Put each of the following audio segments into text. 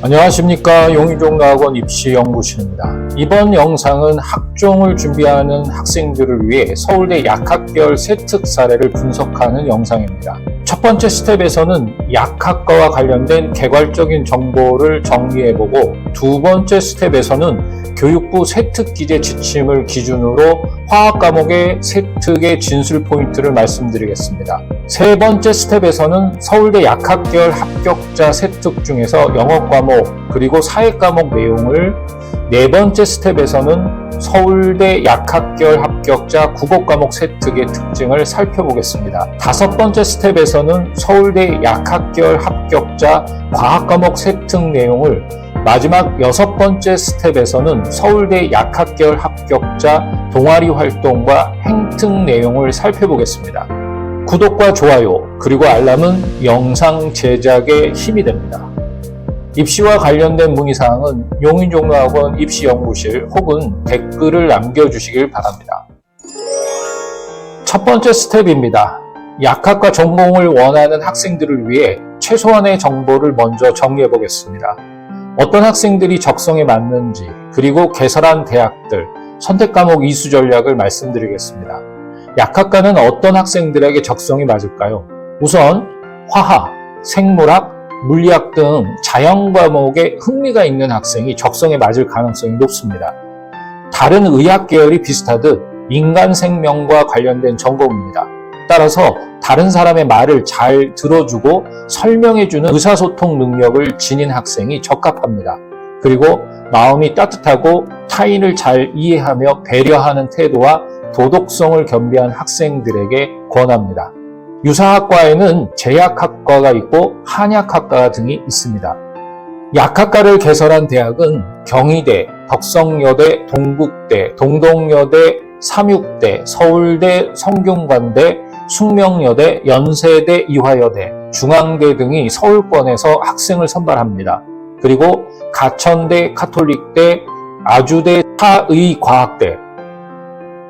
안녕하십니까. 용인종로학원 입시연구실입니다. 이번 영상은 학종을 준비하는 학생들을 위해 서울대 약학별 세특 사례를 분석하는 영상입니다. 첫 번째 스텝에서는 약학과와 관련된 개괄적인 정보를 정리해보고, 두 번째 스텝에서는 교육부 세특 기재 지침을 기준으로 화학 과목의 세특의 진술 포인트를 말씀드리겠습니다. 세 번째 스텝에서는 서울대 약학계열 합격자 세특 중에서 영어 과목 그리고 사회 과목 내용을, 네 번째 스텝에서는 서울대 약학계열 합격자 국어 과목 세특의 특징을 살펴보겠습니다. 다섯 번째 스텝에서는 서울대 약학계열 합격자 과학 과목 세특 내용을, 마지막 여섯 번째 스텝에서는 서울대 약학계열 합격자 동아리 활동과 행특 내용을 살펴보겠습니다. 구독과 좋아요 그리고 알람은 영상 제작에 힘이 됩니다. 입시와 관련된 문의사항은 용인종로학원 입시연구실 혹은 댓글을 남겨주시길 바랍니다. 첫 번째 스텝입니다. 약학과 전공을 원하는 학생들을 위해 최소한의 정보를 먼저 정리해 보겠습니다. 어떤 학생들이 적성에 맞는지, 그리고 개설한 대학들, 선택과목 이수 전략을 말씀드리겠습니다. 약학과는 어떤 학생들에게 적성이 맞을까요? 우선 화학, 생물학, 물리학 등 자연 과목에 흥미가 있는 학생이 적성에 맞을 가능성이 높습니다. 다른 의학 계열이 비슷하듯 인간 생명과 관련된 전공입니다. 따라서 다른 사람의 말을 잘 들어주고 설명해주는 의사소통 능력을 지닌 학생이 적합합니다. 그리고 마음이 따뜻하고 타인을 잘 이해하며 배려하는 태도와 도덕성을 겸비한 학생들에게 권합니다. 유사학과에는 제약학과가 있고 한약학과 등이 있습니다. 약학과를 개설한 대학은 경희대, 덕성여대, 동국대, 동덕여대, 삼육대, 서울대, 성균관대, 숙명여대, 연세대, 이화여대, 중앙대 등이 서울권에서 학생을 선발합니다. 그리고 가천대, 가톨릭대, 아주대, 사의과학대,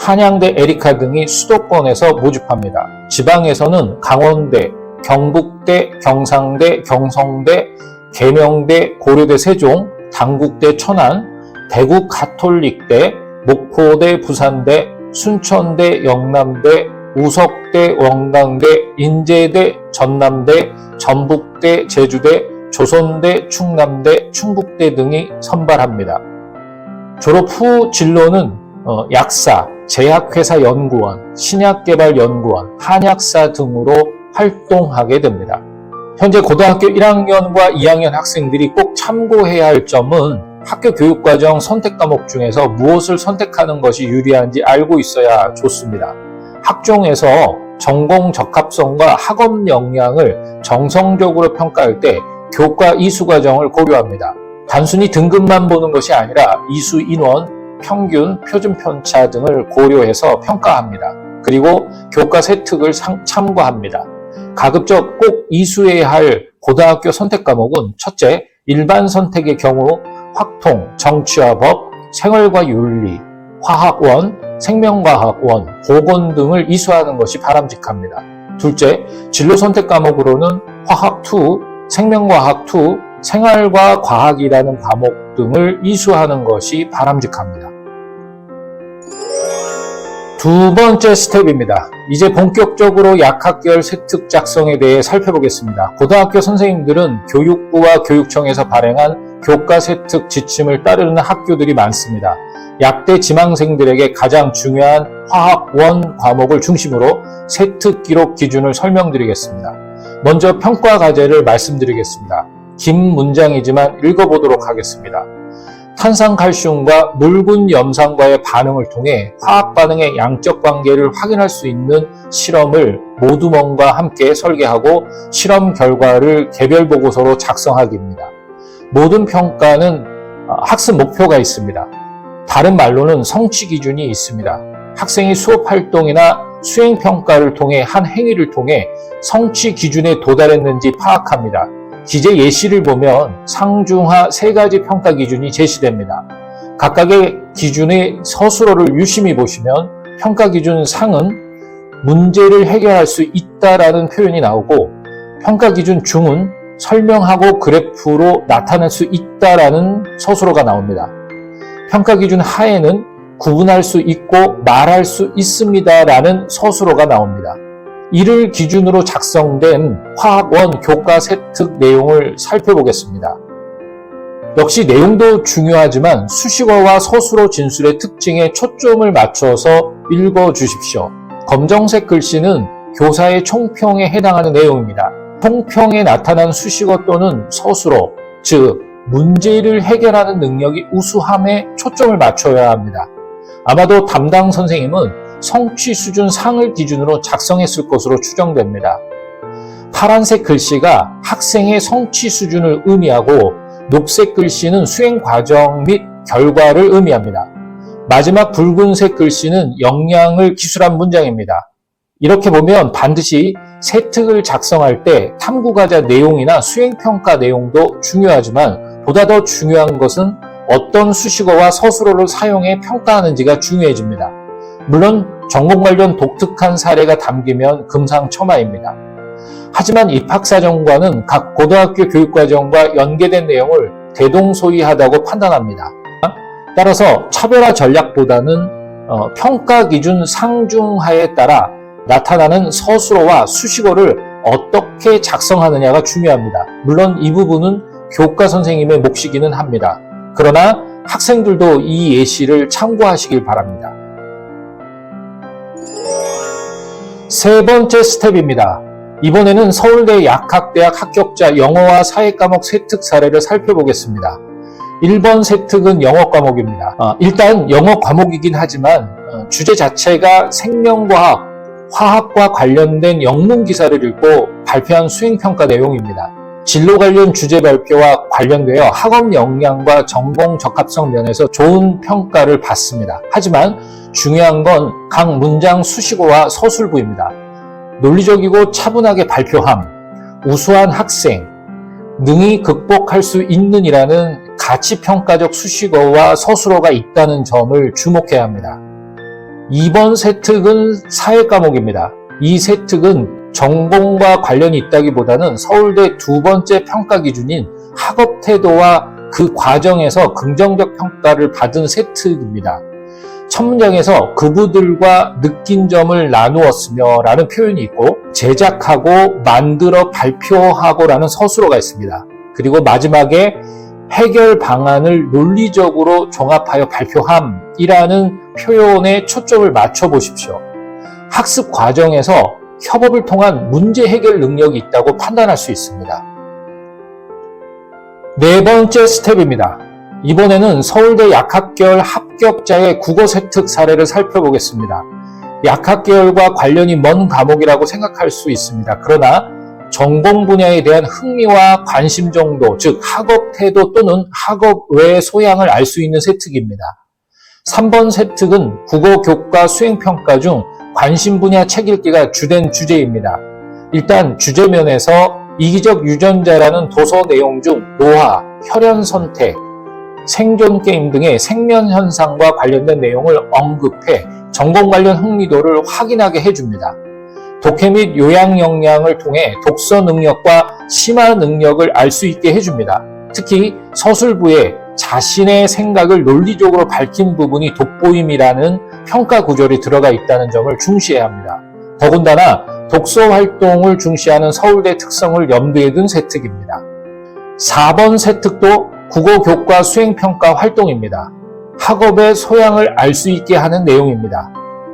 한양대, 에리카 등이 수도권에서 모집합니다. 지방에서는 강원대, 경북대, 경상대, 경성대, 계명대, 고려대 세종, 당국대 천안, 대구 가톨릭대, 목포대 부산대, 순천대 영남대, 우석대 원광대, 인제대 전남대, 전북대 제주대, 조선대 충남대, 충북대 등이 선발합니다. 졸업 후 진로는 약사, 제약회사 연구원, 신약개발연구원, 한약사 등으로 활동하게 됩니다. 현재 고등학교 1학년과 2학년 학생들이 꼭 참고해야 할 점은 학교 교육과정 선택과목 중에서 무엇을 선택하는 것이 유리한지 알고 있어야 좋습니다. 학종에서 전공 적합성과 학업 역량을 정성적으로 평가할 때 교과 이수 과정을 고려합니다. 단순히 등급만 보는 것이 아니라 이수 인원, 평균, 표준 편차 등을 고려해서 평가합니다. 그리고 교과 세특을 참고합니다. 가급적 꼭 이수해야 할 고등학교 선택 과목은 첫째, 일반 선택의 경우 확통, 정치와 법, 생활과 윤리, 화학원, 생명과학원, 보건 등을 이수하는 것이 바람직합니다. 둘째, 진로 선택 과목으로는 화학2, 생명과학2, 생활과 과학이라는 과목 등을 이수하는 것이 바람직합니다. 두 번째 스텝입니다. 이제 본격적으로 약학계열 세특 작성에 대해 살펴보겠습니다. 고등학교 선생님들은 교육부와 교육청에서 발행한 교과 세특 지침을 따르는 학교들이 많습니다. 약대 지망생들에게 가장 중요한 화학 원 과목을 중심으로 세특 기록 기준을 설명드리겠습니다. 먼저 평가 과제를 말씀드리겠습니다. 긴 문장이지만 읽어보도록 하겠습니다. 탄산칼슘과 묽은 염산과의 반응을 통해 화학 반응의 양적 관계를 확인할 수 있는 실험을 모두먼과 함께 설계하고 실험 결과를 개별 보고서로 작성하기입니다. 모든 평가는 학습 목표가 있습니다. 다른 말로는 성취 기준이 있습니다. 학생이 수업 활동이나 수행 평가를 통해 한 행위를 통해 성취 기준에 도달했는지 파악합니다. 기재 예시를 보면 상중하 세 가지 평가 기준이 제시됩니다. 각각의 기준의 서술어를 유심히 보시면 평가 기준 상은 문제를 해결할 수 있다라는 표현이 나오고, 평가 기준 중은 설명하고 그래프로 나타낼 수 있다라는 서술어가 나옵니다. 평가 기준 하에는 구분할 수 있고 말할 수 있습니다라는 서술어가 나옵니다. 이를 기준으로 작성된 화학원 교과 세특 내용을 살펴보겠습니다. 역시 내용도 중요하지만 수식어와 서술어 진술의 특징에 초점을 맞춰서 읽어주십시오. 검정색 글씨는 교사의 총평에 해당하는 내용입니다. 총평에 나타난 수식어 또는 서술어, 즉 문제를 해결하는 능력이 우수함에 초점을 맞춰야 합니다. 아마도 담당 선생님은 성취 수준 상을 기준으로 작성했을 것으로 추정됩니다. 파란색 글씨가 학생의 성취 수준을 의미하고 녹색 글씨는 수행 과정 및 결과를 의미합니다. 마지막 붉은색 글씨는 역량을 기술한 문장입니다. 이렇게 보면 반드시 세특을 작성할 때 탐구과제 내용이나 수행평가 내용도 중요하지만 보다 더 중요한 것은 어떤 수식어와 서술어를 사용해 평가하는지가 중요해집니다. 물론 전공 관련 독특한 사례가 담기면 금상첨화입니다. 하지만 입학사정관은 각 고등학교 교육과정과 연계된 내용을 대동소이하다고 판단합니다. 따라서 차별화 전략보다는 평가 기준 상중하에 따라 나타나는 서술어와 수식어를 어떻게 작성하느냐가 중요합니다. 물론 이 부분은 교과 선생님의 몫이기는 합니다. 그러나 학생들도 이 예시를 참고하시길 바랍니다. 세 번째 스텝입니다. 이번에는 서울대 약학대학 합격자 영어와 사회과목 세특 사례를 살펴보겠습니다. 1번 세특은 영어 과목입니다. 일단 영어 과목이긴 하지만 주제 자체가 생명과학, 화학과 관련된 영문 기사를 읽고 발표한 수행평가 내용입니다. 진로 관련 주제 발표와 관련되어 학업 역량과 전공 적합성 면에서 좋은 평가를 받습니다. 하지만 중요한 건 각 문장 수식어와 서술부입니다. 논리적이고 차분하게 발표함, 우수한 학생, 능히 극복할 수 있는이라는 가치평가적 수식어와 서술어가 있다는 점을 주목해야 합니다. 2번 세특은 사회과목입니다. 이 세특은 전공과 관련이 있다기보다는 서울대 두 번째 평가 기준인 학업 태도와 그 과정에서 긍정적 평가를 받은 세특입니다. 첫 문장에서 그부들과 느낀 점을 나누었으며 라는 표현이 있고 제작하고 만들어 발표하고 라는 서술어가 있습니다. 그리고 마지막에 해결 방안을 논리적으로 종합하여 발표함이라는 표현에 초점을 맞춰 보십시오. 학습 과정에서 협업을 통한 문제 해결 능력이 있다고 판단할 수 있습니다. 네 번째 스텝입니다. 이번에는 서울대 약학계열 합격자의 국어 세특 사례를 살펴보겠습니다. 약학계열과 관련이 먼 과목이라고 생각할 수 있습니다. 그러나 전공 분야에 대한 흥미와 관심 정도, 즉 학업 태도 또는 학업 외 소양을 알 수 있는 세특입니다. 3번 세특은 국어 교과 수행평가 중 관심 분야 책 읽기가 주된 주제입니다. 일단 주제면에서 이기적 유전자라는 도서 내용 중 노화, 혈연 선택, 생존 게임 등의 생명 현상과 관련된 내용을 언급해 전공 관련 흥미도를 확인하게 해줍니다. 독해 및 요양 역량을 통해 독서 능력과 심화 능력을 알 수 있게 해줍니다. 특히 서술부에 자신의 생각을 논리적으로 밝힌 부분이 돋보임이라는 평가 구절이 들어가 있다는 점을 중시해야 합니다. 더군다나 독서 활동을 중시하는 서울대 특성을 염두에 둔 세특입니다. 4번 세특도 국어 교과 수행평가 활동입니다. 학업의 소양을 알 수 있게 하는 내용입니다.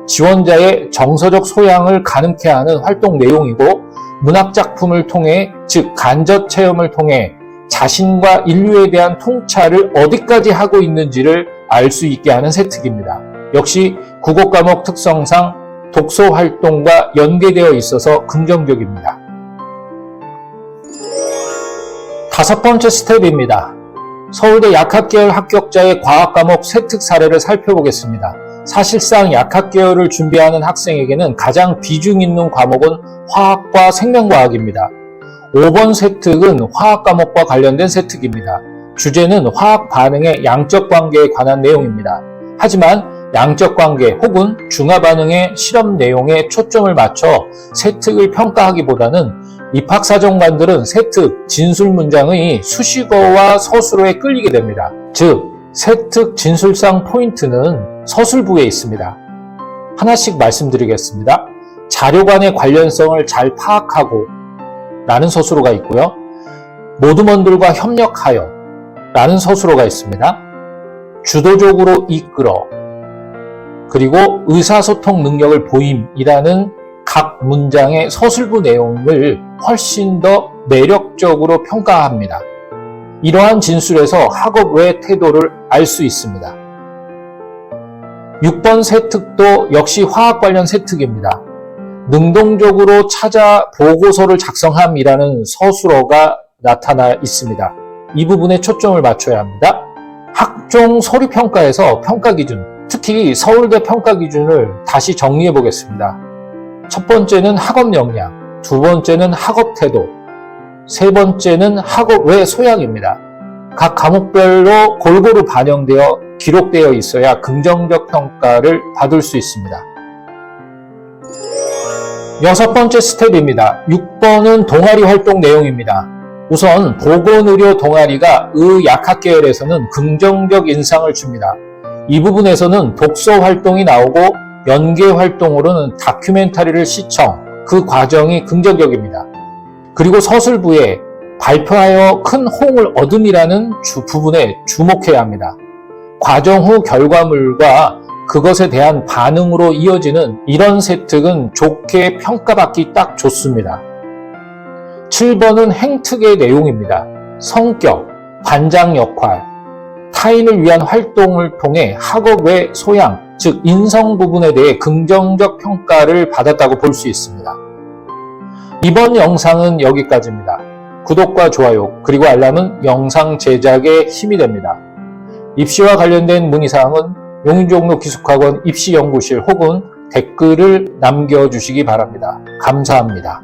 지원자의 정서적 소양을 가늠케 하는 활동 내용이고 문학작품을 통해, 즉 간접 체험을 통해 자신과 인류에 대한 통찰을 어디까지 하고 있는지를 알 수 있게 하는 세특입니다. 역시 국어 과목 특성상 독서 활동과 연계되어 있어서 긍정적입니다. 5번째 스텝입니다. 서울대 약학계열 합격자의 과학과목 세특 사례를 살펴보겠습니다. 사실상 약학계열을 준비하는 학생에게는 가장 비중 있는 과목은 화학과 생명과학입니다. 5번 세특은 화학과목과 관련된 세특입니다. 주제는 화학 반응의 양적 관계에 관한 내용입니다. 하지만 양적 관계 혹은 중화 반응의 실험 내용에 초점을 맞춰 세특을 평가하기보다는 입학사정관들은 세특, 진술문장의 수식어와 서술어에 끌리게 됩니다. 즉, 세특, 진술상 포인트는 서술부에 있습니다. 하나씩 말씀드리겠습니다. 자료간의 관련성을 잘 파악하고 라는 서술어가 있고요. 모두먼들과 협력하여 라는 서술어가 있습니다. 주도적으로 이끌어, 그리고 의사소통 능력을 보임이라는 각 문장의 서술부 내용을 훨씬 더 매력적으로 평가합니다. 이러한 진술에서 학업 외 태도를 알 수 있습니다. 6번 세특도 역시 화학 관련 세특입니다. 능동적으로 찾아 보고서를 작성함이라는 서술어가 나타나 있습니다. 이 부분에 초점을 맞춰야 합니다. 학종 서류평가에서 평가기준, 특히 서울대 평가기준을 다시 정리해 보겠습니다. 첫 번째는 학업 역량, 두 번째는 학업 태도, 세 번째는 학업 외 소양입니다. 각 과목별로 골고루 반영되어 기록되어 있어야 긍정적 평가를 받을 수 있습니다. 6번째 스텝입니다. 6번은 동아리 활동 내용입니다. 우선 보건의료 동아리가 의약학계열에서는 긍정적 인상을 줍니다. 이 부분에서는 독서 활동이 나오고 연계 활동으로는 다큐멘터리를 시청, 그 과정이 긍정적입니다. 그리고 서술부에 발표하여 큰 호응을 얻음이라는 부분에 주목해야 합니다. 과정 후 결과물과 그것에 대한 반응으로 이어지는 이런 세특은 좋게 평가받기 딱 좋습니다. 7번은 행특의 내용입니다. 성격, 반장 역할, 타인을 위한 활동을 통해 학업 외 소양, 즉 인성 부분에 대해 긍정적 평가를 받았다고 볼 수 있습니다. 이번 영상은 여기까지입니다. 구독과 좋아요 그리고 알람은 영상 제작에 힘이 됩니다. 입시와 관련된 문의사항은 용인종로기숙학원 입시연구실 혹은 댓글을 남겨주시기 바랍니다. 감사합니다.